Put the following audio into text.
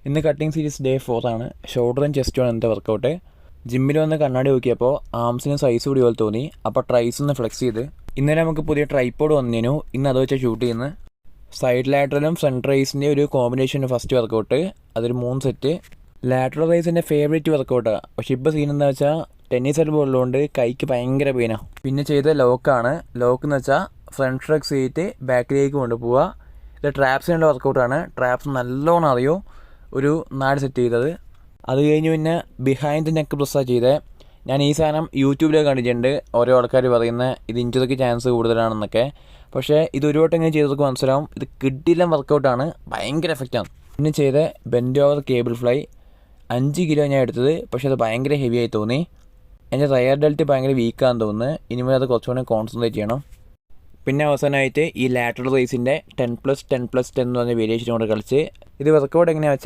ഇന്ന് cutting series day 4 ആണ്. ഷോൾഡറും ചെസ്റ്റുമാണ് ഇന്നത്തെ വർക്കൗട്ട്. ജിമ്മിൽ വന്ന് കണ്ണാടി നോക്കിയപ്പോൾ ആംസിന് സൈസ് കൂടി പോലെ തോന്നി. അപ്പോൾ ട്രൈസ് ഒന്ന് ഫ്ലെക്സ് ചെയ്ത്. ഇന്നലെ നമുക്ക് പുതിയ ട്രൈപ്പോഡ് വന്നിരുന്നു. ഇന്ന് അത് വെച്ചാൽ ഷൂട്ട് ചെയ്യുന്നത്. സൈഡ് ലാറ്ററലും ഫ്രണ്ട് റൈസിൻ്റെ ഒരു കോമ്പിനേഷൻ ഫസ്റ്റ് വർക്കൗട്ട്. അതൊരു 3 സെറ്റ്. ലാറ്ററൽ റൈസിൻ്റെ ഫേവറേറ്റ് വർക്കൗട്ടാണ്. പക്ഷേ ഇപ്പോൾ സീൻ എന്താ വെച്ചാൽ ടെന്നീസ് എൽബോ ഉള്ളതുകൊണ്ട് കൈക്ക് ഭയങ്കര പെയിനാണ്. പിന്നെ ചെയ്ത ലോക്കാണ്. ലോക്ക് എന്ന് വെച്ചാൽ ഫ്രണ്ട് ഫ്ലെക്സ് ചെയ്തിട്ട് ബാക്കിലേക്ക് കൊണ്ടുപോവുക. ഇത് ട്രാപ്സിനുള്ള വർക്കൗട്ടാണ്. ട്രാപ്സ് നല്ലോണം അറിയോ. ഒരു 4 സെറ്റ് ചെയ്തത്. അത് കഴിഞ്ഞ് പിന്നെ ബിഹൈൻഡ് നെക്ക് പ്രസ്സാണ് ചെയ്തത്. ഞാൻ ഈ സാധനം യൂട്യൂബിലൊക്കെ കണ്ടിട്ടുണ്ട്. ഓരോ ആൾക്കാർ പറയുന്ന ഇത് ഇഞ്ചുറിക്ക് ചാൻസ് കൂടുതലാണെന്നൊക്കെ. പക്ഷേ ഇത് ഒരു വട്ടം ഇങ്ങനെ ചെയ്തവർക്ക് മനസ്സിലാവും ഇത് കിഡിലൻ വർക്കൗട്ടാണ്. ഭയങ്കര എഫക്റ്റാണ്. പിന്നെ ചെയ്ത bend over cable fly 5 kilo ഞാൻ എടുത്തത്. പക്ഷേ അത് ഭയങ്കര ഹെവി ആയി തോന്നി. എൻ്റെ റയർ ഡെൽറ്റ് ഭയങ്കര വീക്കാന്ന് തോന്നുന്നു. ഇനിമേൽ അത് കുറച്ചുകൂടെ കോൺസെൻട്രേറ്റ് ചെയ്യണം. പിന്നെ അവസാനമായിട്ട് ഈ ലാറ്ററൽ റൈസിൻ്റെ 10+10+10 എന്ന് പറഞ്ഞ വേരിയേഷൻ കൊണ്ട് കളിച്ച്. ഇത് വർക്കൗട്ട് എങ്ങനെയാണെന്ന് വെച്ചാൽ